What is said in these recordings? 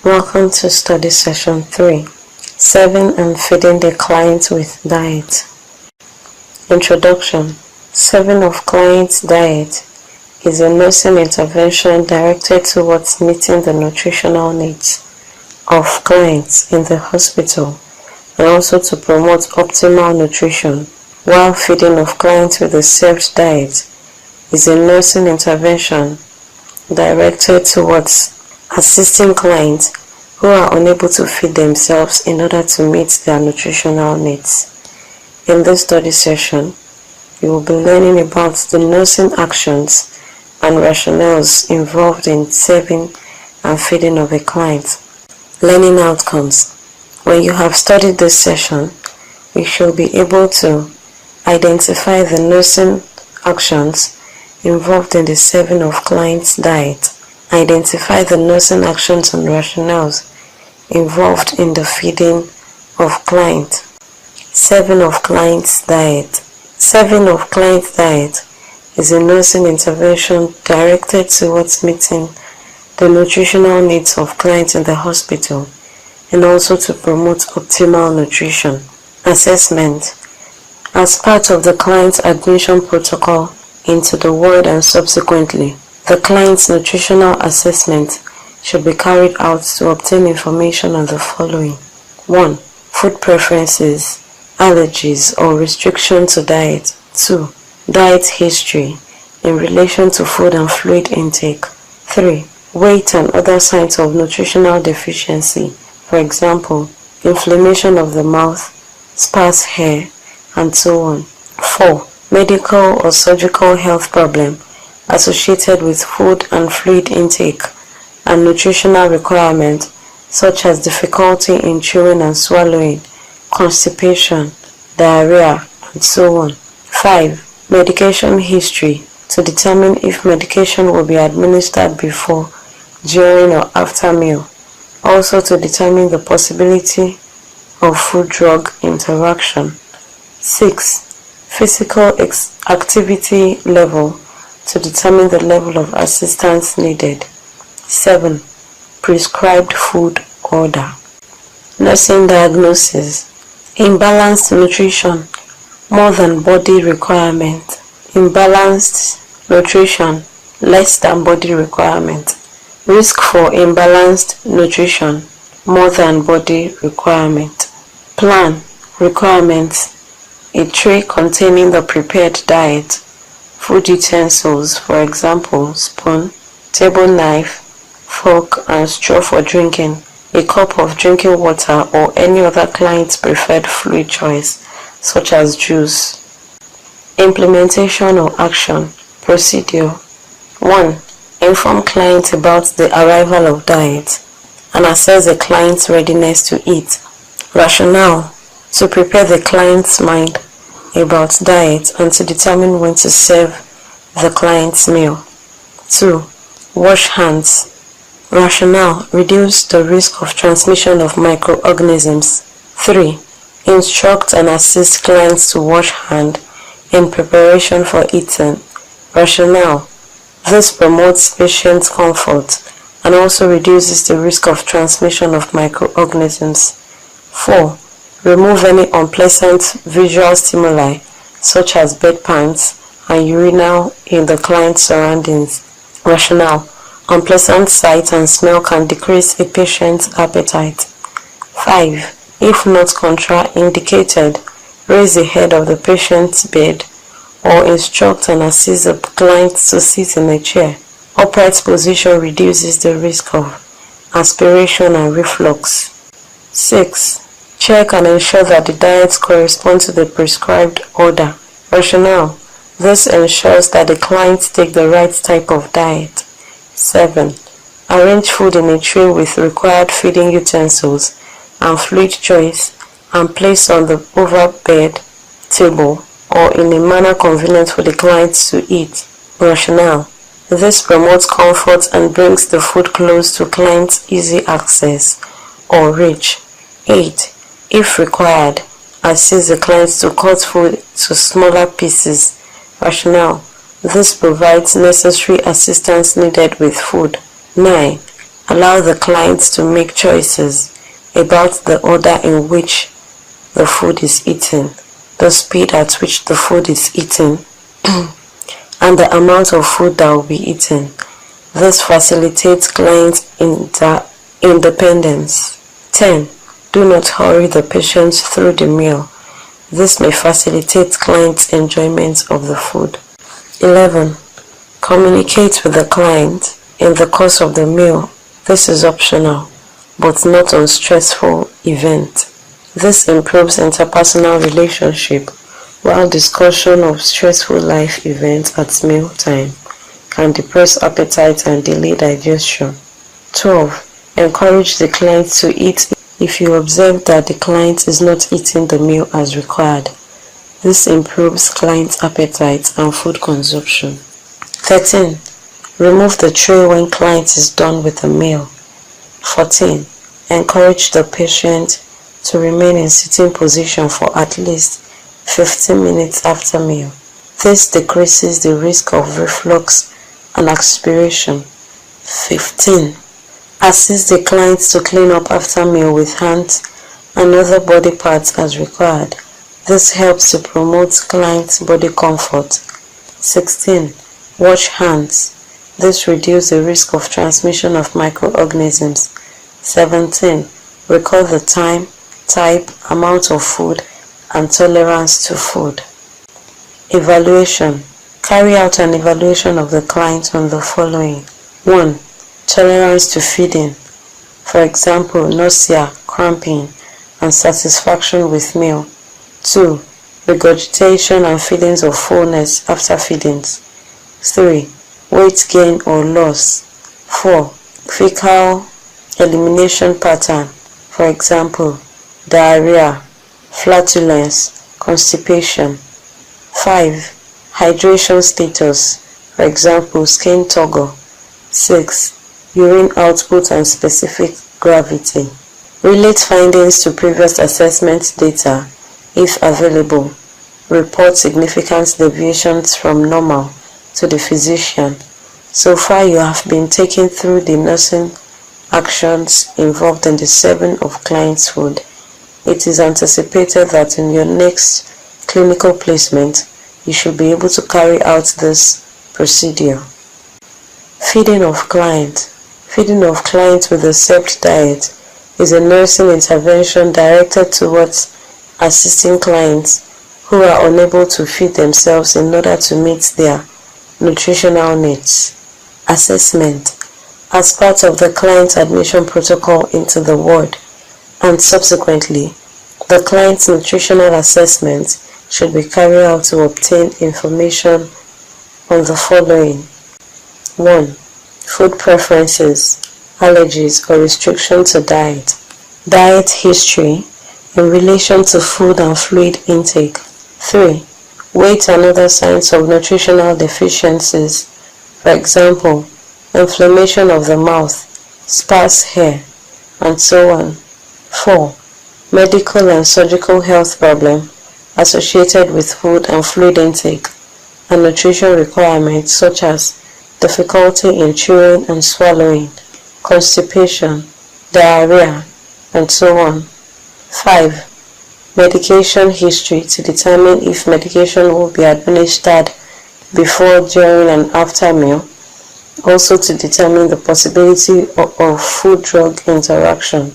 Welcome to study session 3, Serving and feeding the client with diet. Introduction. Serving of client's diet is a nursing intervention directed towards meeting the nutritional needs of clients in the hospital and also to promote optimal nutrition, while feeding of clients with a served diet is a nursing intervention directed towards assisting clients who are unable to feed themselves in order to meet their nutritional needs. In this study session, you will be learning about the nursing actions and rationales involved in serving and feeding of a client. Learning outcomes. When you have studied this session, you shall be able to identify the nursing actions involved in the serving of client's diet. Identify the nursing actions and rationales involved in the feeding of client. Serving of client's diet. Serving of client's diet is a nursing intervention directed towards meeting the nutritional needs of clients in the hospital and also to promote optimal nutrition. Assessment. As part of the client's admission protocol into the ward and subsequently, the client's nutritional assessment should be carried out to obtain information on the following. 1. Food preferences, allergies or restriction to diet. 2. Diet history in relation to food and fluid intake. 3. Weight and other signs of nutritional deficiency, for example, inflammation of the mouth, sparse hair, and so on. 4. Medical or surgical health problem associated with food and fluid intake and nutritional requirements such as difficulty in chewing and swallowing, constipation, diarrhea, and so on. 5. Medication history to determine if medication will be administered before, during, or after meal. Also to determine the possibility of food-drug interaction. 6. Physical activity level to determine the level of assistance needed. 7. Prescribed food order. Nursing diagnosis. Imbalanced nutrition, more than body requirement. Imbalanced nutrition, less than body requirement. Risk for imbalanced nutrition, more than body requirement. Plan. Requirements. A tray containing the prepared diet, food utensils, for example, spoon, table knife, fork, and straw for drinking, a cup of drinking water or any other client's preferred fluid choice, such as juice. Implementation or action. Procedure. 1. Inform client about the arrival of diet and assess the client's readiness to eat. Rationale. To prepare the client's mind about diet and to determine when to serve the client's meal. 2. Wash hands. Rationale. Reduce the risk of transmission of microorganisms. 3. Instruct and assist clients to wash hand in preparation for eating. Rationale. This promotes patient comfort and also reduces the risk of transmission of microorganisms. 4. Remove any unpleasant visual stimuli such as bedpans and urinal in the client's surroundings. Rationale. Unpleasant sight and smell can decrease a patient's appetite. 5. If not contraindicated, raise the head of the patient's bed or instruct and assist the client to sit in a chair. Upright position reduces the risk of aspiration and reflux. 6. Check and ensure that the diets correspond to the prescribed order. Rationale. This ensures that the clients take the right type of diet. 7. Arrange food in a tray with required feeding utensils and fluid choice and place on the overbed table or in a manner convenient for the clients to eat. Rationale. This promotes comfort and brings the food close to clients' easy access or reach. 8. If required, assist the clients to cut food to smaller pieces. Rationale. This provides necessary assistance needed with food. 9. Allow the client to make choices about the order in which the food is eaten, the speed at which the food is eaten, and the amount of food that will be eaten. This facilitates client independence. 10. Do not hurry the patient through the meal. This may facilitate client's enjoyment of the food. 11. Communicate with the client in the course of the meal. This is optional, but not on stressful event. This improves interpersonal relationship, while discussion of stressful life events at mealtime can depress appetite and delay digestion. 12. Encourage the client to eat if you observe that the client is not eating the meal as required. This improves client's appetite and food consumption. 13. Remove the tray when client is done with the meal. 14. Encourage the patient to remain in sitting position for at least 15 minutes after meal. This decreases the risk of reflux and aspiration. 15. Assist the client to clean up after meal with hands and other body parts as required. This helps to promote client's body comfort. 16. Wash hands. This reduces the risk of transmission of microorganisms. 17. Record the time, type, amount of food, and tolerance to food. Evaluation. Carry out an evaluation of the client on the following. 1. Tolerance to feeding. For example, nausea, cramping, and satisfaction with meal. 2. Regurgitation and feelings of fullness after feedings. 3. Weight gain or loss. 4. Fecal elimination pattern. For example, diarrhea, flatulence, constipation. 5. Hydration status. For example, skin toggle. 6. Urine output and specific gravity. Relate findings to previous assessment data if available. Report significant deviations from normal to the physician. So far you have been taken through the nursing actions involved in the serving of client's food. It is anticipated that in your next clinical placement, you should be able to carry out this procedure. Feeding of client. Feeding of clients with a SEPT diet is a nursing intervention directed towards assisting clients who are unable to feed themselves in order to meet their nutritional needs. Assessment. As part of the client's admission protocol into the ward, and subsequently, the client's nutritional assessment should be carried out to obtain information on the following. 1. Food preferences, allergies, or restriction to diet. Diet history in relation to food and fluid intake. 3. Weight and other signs of nutritional deficiencies. For example, inflammation of the mouth, sparse hair, and so on. 4. Medical and surgical health problem associated with food and fluid intake and nutrition requirements such as difficulty in chewing and swallowing, constipation, diarrhea, and so on. 5. Medication history to determine if medication will be administered before, during, and after meal. Also to determine the possibility of food-drug interaction.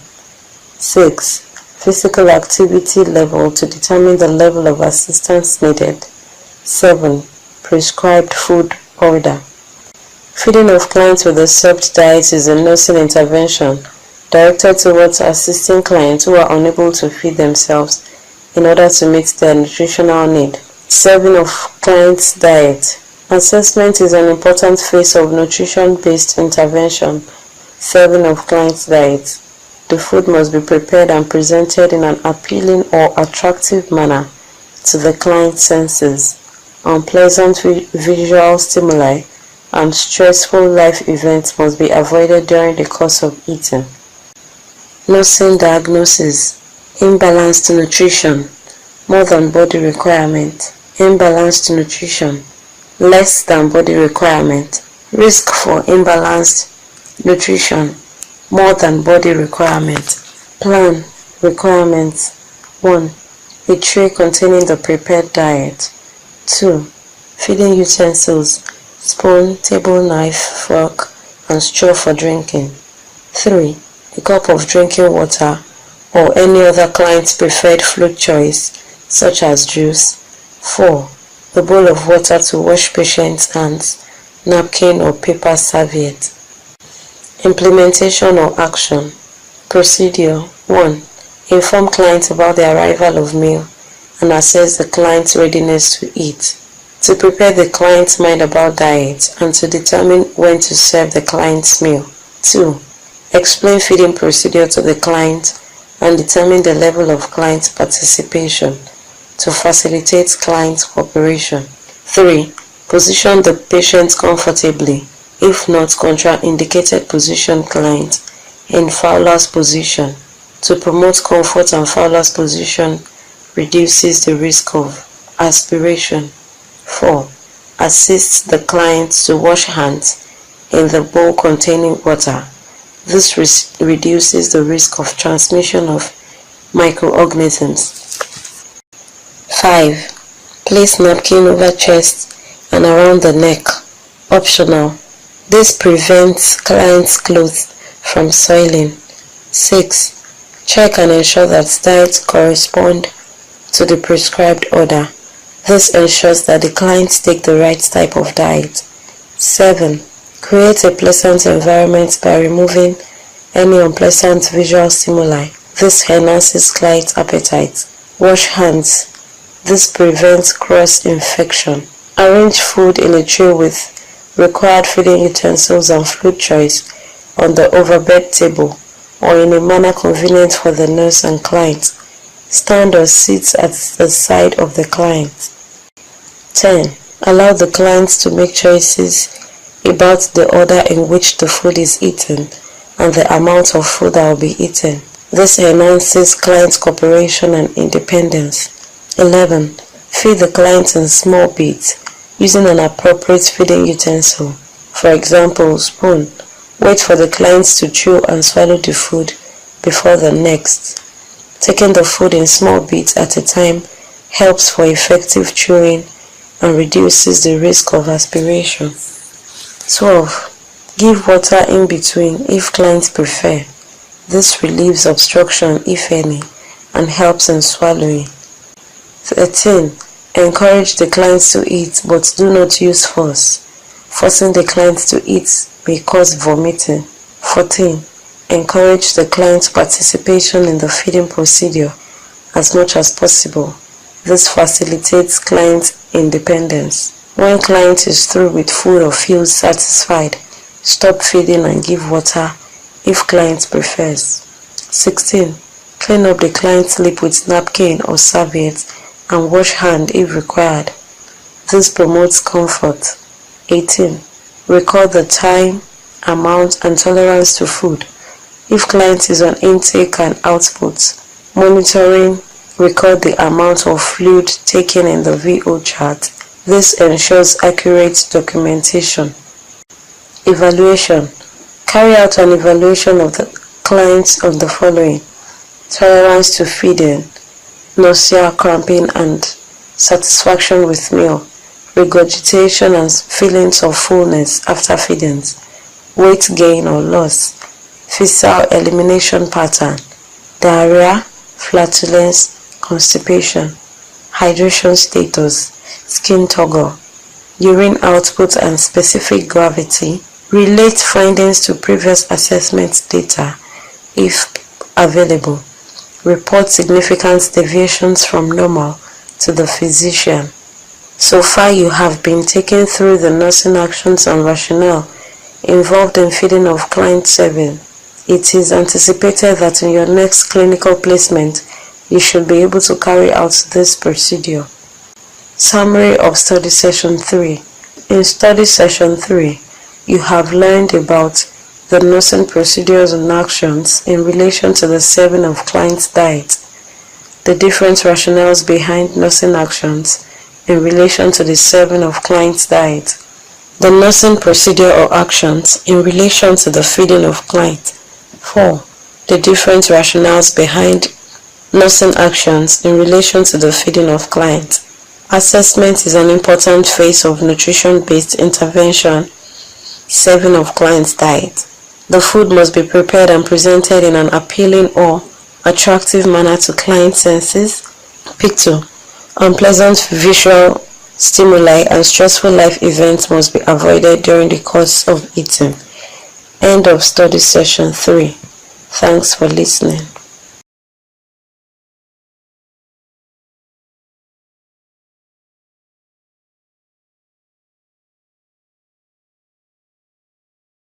6. Physical activity level to determine the level of assistance needed. 7. Prescribed food order. Feeding of clients with a SEPT diet is a nursing intervention directed towards assisting clients who are unable to feed themselves in order to meet their nutritional need. Serving of client's diet. Assessment is an important phase of nutrition-based intervention. Serving of client's diet. The food must be prepared and presented in an appealing or attractive manner to the client's senses. Unpleasant visual stimuli and stressful life events must be avoided during the course of eating. Nursing diagnosis. Imbalanced nutrition, more than body requirement. Imbalanced nutrition, less than body requirement. Risk for imbalanced nutrition more than body requirement. Plan requirements. 1. A tray containing the prepared diet. 2. Feeding utensils, spoon, table knife, fork, and straw for drinking. 3. A cup of drinking water or any other client's preferred fluid choice, such as juice. 4. A bowl of water to wash patient's hands, napkin or paper serviette. Implementation or action. Procedure. 1. Inform clients about the arrival of meal and assess the client's readiness to eat. To prepare the client's mind about diet and to determine when to serve the client's meal. 2. Explain feeding procedure to the client and determine the level of client participation to facilitate client cooperation. 3. Position the patient comfortably, if not contraindicated, position client in Fowler's position. To promote comfort and Fowler's position reduces the risk of aspiration. 4. Assist the client to wash hands in the bowl containing water. This reduces the risk of transmission of microorganisms. 5. Place napkin over chest and around the neck. Optional. This prevents client's clothes from soiling. 6. Check and ensure that diets correspond to the prescribed order. This ensures that the clients take the right type of diet. 7. Create a pleasant environment by removing any unpleasant visual stimuli. This enhances client appetite. Wash hands. This prevents cross-infection. Arrange food in a tray with required feeding utensils and fluid choice on the overbed table or in a manner convenient for the nurse and client. Stand or sit at the side of the client. 10. Allow the clients to make choices about the order in which the food is eaten and the amount of food that will be eaten. This enhances client cooperation and independence. 11. Feed the client in small bits using an appropriate feeding utensil. For example, spoon. Wait for the clients to chew and swallow the food before the next. Taking the food in small bits at a time helps for effective chewing and reduces the risk of aspiration. 12. Give water in between if clients prefer. This relieves obstruction, if any, and helps in swallowing. 13. Encourage the clients to eat, but do not use force. Forcing the clients to eat may cause vomiting. 14. Encourage the client's participation in the feeding procedure as much as possible. This facilitates client independence. When client is through with food or feels satisfied, stop feeding and give water if client prefers. 16. Clean up the client's lip with napkin or serviette and wash hand if required. This promotes comfort. 18. Record the time, amount, and tolerance to food. If client is on intake and output, monitoring, record the amount of fluid taken in the VO chart. This ensures accurate documentation. Evaluation. Carry out an evaluation of the clients on the following: tolerance to feeding, nausea, cramping, and satisfaction with meal, regurgitation and feelings of fullness after feedings, weight gain or loss, fecal elimination pattern, diarrhea, flatulence, constipation, hydration status, skin toggle, urine output and specific gravity. Relate findings to previous assessment data if available. Report significant deviations from normal to the physician. So far you have been taken through the nursing actions and rationale involved in feeding of client 7. It is anticipated that in your next clinical placement you should be able to carry out this procedure. Summary of Study Session 3. In Study Session 3, you have learned about the nursing procedures and actions in relation to the serving of client's diet, the different rationales behind nursing actions in relation to the serving of client's diet, the nursing procedure or actions in relation to the feeding of client, 4. The different rationales behind nursing actions in relation to the feeding of clients. Assessment is an important phase of nutrition-based intervention. Serving of clients' diet. The food must be prepared and presented in an appealing or attractive manner to client senses. Picture. Unpleasant visual stimuli and stressful life events must be avoided during the course of eating. End of study session 3. Thanks for listening.